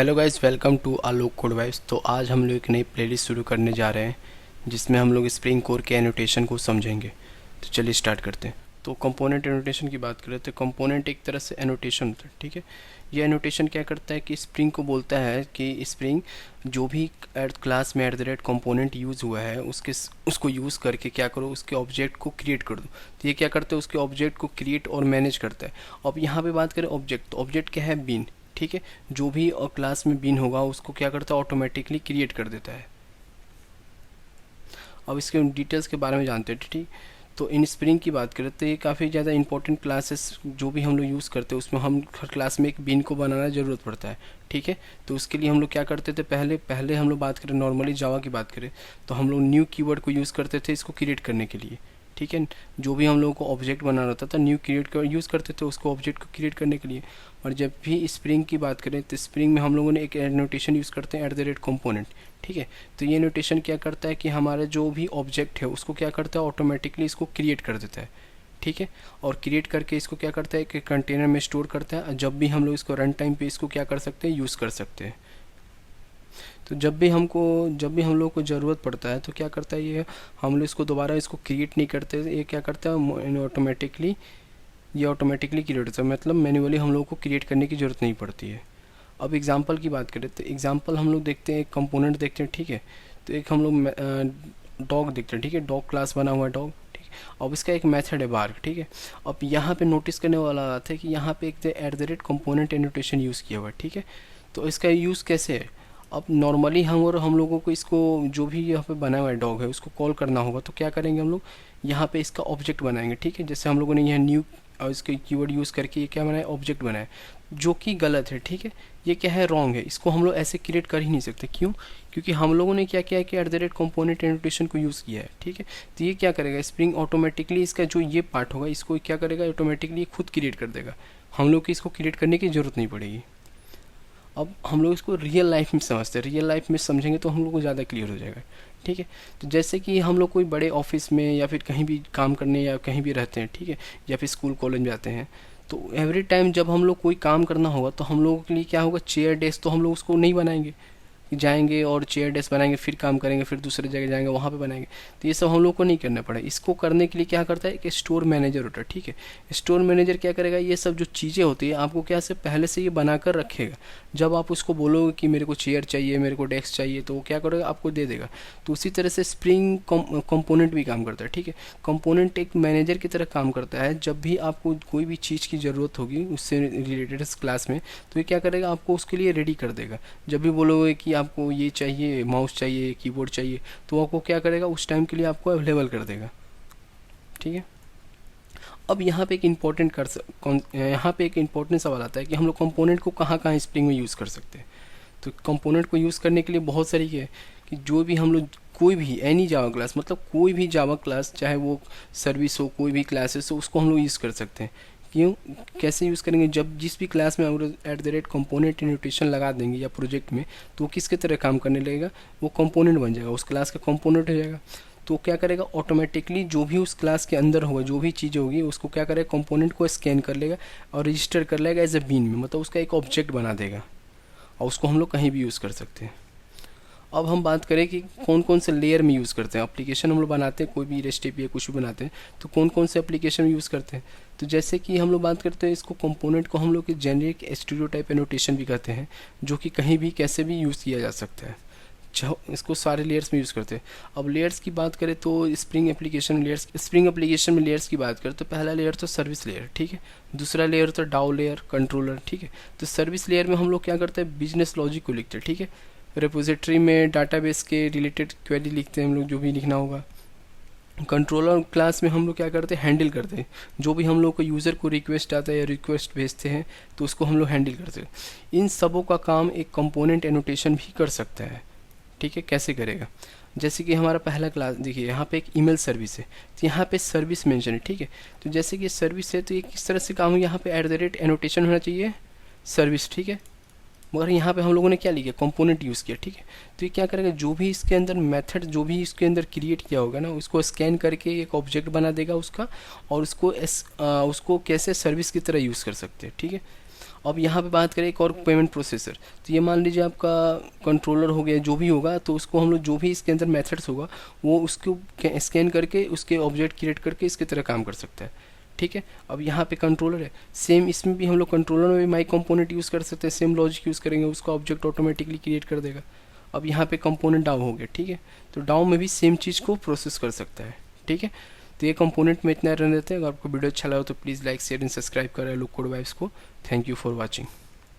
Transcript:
Hello guys, welcome to Alok code vibes. तो आज हम लोग एक नई प्लेलिस्ट शुरू करने जा रहे हैं जिसमें हम लोग स्प्रिंग कोर के एनोटेशन को समझेंगे। तो चलिए स्टार्ट करते हैं। तो कंपोनेंट एनोटेशन की बात करें तो कंपोनेंट एक तरह से एनोटेशन होता है, ठीक है। ये एनोटेशन क्या करता है कि स्प्रिंग को बोलता है कि स्प्रिंग जो भी क्लास में कंपोनेंट यूज़ हुआ है उसको यूज़ करके क्या करो, उसके ऑब्जेक्ट को क्रिएट कर दो। तो ये क्या करता है, उसके ऑब्जेक्ट को क्रिएट और मैनेज करता है। अब यहाँ पे बात करें ऑब्जेक्ट, तो ऑब्जेक्ट क्या है, बीन, ठीक है। जो भी क्लास में बीन होगा उसको क्या करता है, ऑटोमेटिकली क्रिएट कर देता है। अब इसके डिटेल्स के बारे में जानते हैं, ठीक। तो इन स्प्रिंग की बात करें तो ये काफ़ी ज़्यादा इंपॉर्टेंट क्लासेस जो भी हम लोग यूज़ करते हैं उसमें हम हर क्लास में एक बीन को बनाना ज़रूरत पड़ता है, ठीक है। तो उसके लिए हम लोग क्या करते थे, पहले हम लोग बात करें नॉर्मली जावा की बात करें तो हम लोग न्यू कीवर्ड को यूज़ करते थे इसको क्रिएट करने के लिए, ठीक है। जो भी हम लोगों को ऑब्जेक्ट बनाना होता था न्यू क्रिएट कर यूज़ करते थे उसको ऑब्जेक्ट को क्रिएट करने के लिए। और जब भी स्प्रिंग की बात करें तो स्प्रिंग में हम लोगों ने एक नोटेशन यूज़ करते हैं @component, ठीक है। तो ये नोटेशन क्या करता है कि हमारा जो भी ऑब्जेक्ट है उसको क्या करता है, ऑटोमेटिकली इसको क्रिएट कर देता है, ठीक है। और क्रिएट करके इसको क्या करता है कि कंटेनर में स्टोर करता है। जब भी हम लोग इसको रन टाइम पे इसको क्या कर सकते हैं, यूज़ कर सकते हैं। तो जब भी हम लोग को ज़रूरत पड़ता है तो क्या करता है ये, हम लोग इसको दोबारा इसको क्रिएट नहीं करते, ये क्या करता है ऑटोमेटिकली क्रिएट होता है, मतलब मैन्युअली हम लोग को क्रिएट करने की ज़रूरत नहीं पड़ती है। अब एग्जांपल की बात करें तो एग्जांपल हम लोग देखते हैं, एक कंपोनेंट देखते हैं, ठीक है। तो एक हम लोग डॉग देखते हैं, ठीक है। डॉग क्लास बना हुआ है डॉग, ठीक है। अब इसका एक मेथड है बार्क, ठीक है। अब यहाँ पे नोटिस करने वाला बात है कि यहाँ पे एक @component एनोटेशन यूज़ किया हुआ है, ठीक है। तो इसका यूज़ कैसे है, अब नॉर्मली हम लोगों को इसको जो भी यहाँ पे बना हुआ है डॉग है उसको कॉल करना होगा। तो क्या करेंगे हम लोग, यहाँ पे इसका ऑब्जेक्ट बनाएंगे, ठीक है। जैसे हम लोगों ने यहाँ न्यू और इसके कीवर्ड यूज़ करके ये क्या बनाया, ऑब्जेक्ट बनाया, जो कि गलत है, ठीक है। ये क्या है, रॉन्ग है। इसको हम लोग ऐसे क्रिएट कर ही नहीं सकते, क्यों, क्योंकि हम लोगों ने क्या किया है कि @component एनोटेशन को यूज़ किया है, ठीक है। तो ये क्या करेगा, स्प्रिंग ऑटोमेटिकली इसका जो ये पार्ट होगा इसको क्या करेगा, ऑटोमेटिकली खुद क्रिएट कर देगा। हम लोग को इसको क्रिएट करने की ज़रूरत नहीं पड़ेगी। अब हम लोग इसको रियल लाइफ में समझते हैं, रियल लाइफ में समझेंगे तो हम लोग को ज़्यादा क्लियर हो जाएगा, ठीक है। तो जैसे कि हम लोग कोई बड़े ऑफिस में या फिर कहीं भी काम करने या कहीं भी रहते हैं, ठीक है, या फिर स्कूल कॉलेज में जाते हैं, तो एवरी टाइम जब हम लोग कोई काम करना होगा तो हम लोगों के लिए क्या होगा, चेयर डेस्क तो हम लोग उसको नहीं बनाएंगे, जाएंगे और चेयर डेस्क बनाएंगे, फिर काम करेंगे, फिर दूसरे जगह जाएंगे वहाँ पे बनाएंगे। तो ये सब हम लोग को नहीं करना पड़े। इसको करने के लिए क्या करता है, एक स्टोर मैनेजर होता है, ठीक है। स्टोर मैनेजर क्या करेगा, ये सब जो चीज़ें होती है आपको क्या से पहले से ये बना कर रखेगा। जब आप उसको बोलोगे कि मेरे को चेयर चाहिए, मेरे को डेस्क चाहिए, तो वो क्या करेगा, आपको दे देगा। तो उसी तरह से स्प्रिंग कंपोनेंट भी काम करता है, ठीक है। कंपोनेंट एक मैनेजर की तरह काम करता है। जब भी आपको कोई भी चीज़ की ज़रूरत होगी उससे रिलेटेड क्लास में, तो ये क्या करेगा, आपको उसके लिए रेडी कर देगा। जब भी बोलोगे कि आपको ये चाहिए, माउस चाहिए, कीबोर्ड चाहिए, तो आपको क्या करेगा, उस टाइम के लिए आपको अवेलेबल कर देगा, ठीक है। अब यहाँ पे एक इम्पोर्टेंट सवाल आता है कि हम लोग कंपोनेंट को कहाँ कहाँ स्प्रिंग में यूज़ कर सकते हैं। तो कंपोनेंट को यूज़ करने के लिए बहुत तरीके हैं कि जो भी हम लोग कोई भी एनी जावा क्लास, मतलब कोई भी जावा क्लास, चाहे वो सर्विस हो, कोई भी क्लासेस हो, उसको हम लोग यूज़ कर सकते हैं। क्यों, कैसे यूज़ करेंगे, जब जिस भी क्लास में हम लोग @component नोटेशन लगा देंगे या प्रोजेक्ट में, तो वो किसके तरह काम करने लगेगा, वो कंपोनेंट बन जाएगा, उस क्लास का कंपोनेंट हो जाएगा। तो क्या करेगा, ऑटोमेटिकली जो भी उस क्लास के अंदर होगा, जो भी चीज़ होगी, उसको क्या करेगा, कंपोनेंट को स्कैन कर लेगा और रजिस्टर कर लेगा एज ए बीन में, मतलब उसका एक ऑब्जेक्ट बना देगा और उसको हम लोग कहीं भी यूज़ कर सकते हैं। अब हम बात करें कि कौन कौन से लेयर में यूज़ करते हैं। एप्लीकेशन हम लोग बनाते हैं, कोई भी रेस्ट एपीआई कुछ भी बनाते हैं, तो कौन कौन से एप्लीकेशन यूज़ करते हैं। तो जैसे कि हम लोग बात करते हैं, इसको कंपोनेंट को हम लोग के जेनरिक स्टीरियोटाइप एनोटेशन भी कहते हैं, जो कि कहीं भी कैसे भी यूज़ किया जा सकता है। इसको सारे लेयर्स में यूज़ करते हैं। अब लेयर्स की बात करें तो स्प्रिंग एप्लीकेशन में लेयर्स की बात करें तो पहला लेयर तो सर्विस लेयर, ठीक है। दूसरा लेयर तो डाउ लेयर, कंट्रोलर, ठीक है। तो सर्विस लेयर में हम लोग क्या करते हैं, बिजनेस लॉजिक को लिखते हैं, ठीक है। रिपोजिटरी में डाटाबेस के रिलेटेड क्वेरी लिखते हैं हम लोग, जो भी लिखना होगा। कंट्रोलर क्लास में हम लोग क्या करते हैं, हैंडल करते हैं, जो भी हम लोग को यूज़र को रिक्वेस्ट आता है या रिक्वेस्ट भेजते हैं तो उसको हम लोग हैंडल करते हैं। इन सबों का काम एक कंपोनेंट एनोटेशन भी कर सकता है, ठीक है। कैसे करेगा, जैसे कि हमारा पहला क्लास देखिए, यहाँ पे एक ईमेल सर्विस है, तो यहाँ पे सर्विस मेंशन है, ठीक है। तो जैसे कि सर्विस है तो ये किस तरह से काम है, यहाँ पे एनोटेशन होना चाहिए सर्विस, ठीक है। मगर यहाँ पे हम लोगों ने क्या लिखा, कंपोनेंट यूज़ किया, ठीक है। तो ये क्या करेगा, जो भी इसके अंदर मेथड जो भी इसके अंदर क्रिएट किया होगा ना, उसको स्कैन करके एक ऑब्जेक्ट बना देगा उसका, और उसको कैसे सर्विस की तरह यूज़ कर सकते हैं, ठीक है। अब यहाँ पे बात करें एक और पेमेंट प्रोसेसर, तो ये मान लीजिए आपका कंट्रोलर हो गया, जो भी होगा, तो उसको हम लोग जो भी इसके अंदर मेथड्स होगा वो उसको स्कैन करके उसके ऑब्जेक्ट क्रिएट करके इसकी तरह काम कर सकता है, ठीक है। अब यहाँ पे कंट्रोलर है, सेम इसमें भी हम लोग कंट्रोलर में भी माई कंपोनेंट यूज़ कर सकते हैं, सेम लॉजिक यूज़ करेंगे, उसका ऑब्जेक्ट ऑटोमेटिकली क्रिएट कर देगा। अब यहाँ पे कंपोनेंट डाउ हो गया, ठीक है, तो डाउ में भी सेम चीज़ को प्रोसेस कर सकता है, ठीक है। तो ये कंपोनेंट में इतना रन रहते हैं। अगर आपको वीडियो अच्छा लगा तो please like share and subscribe करें लोग कोड वाइब्स को। Thank you for watching.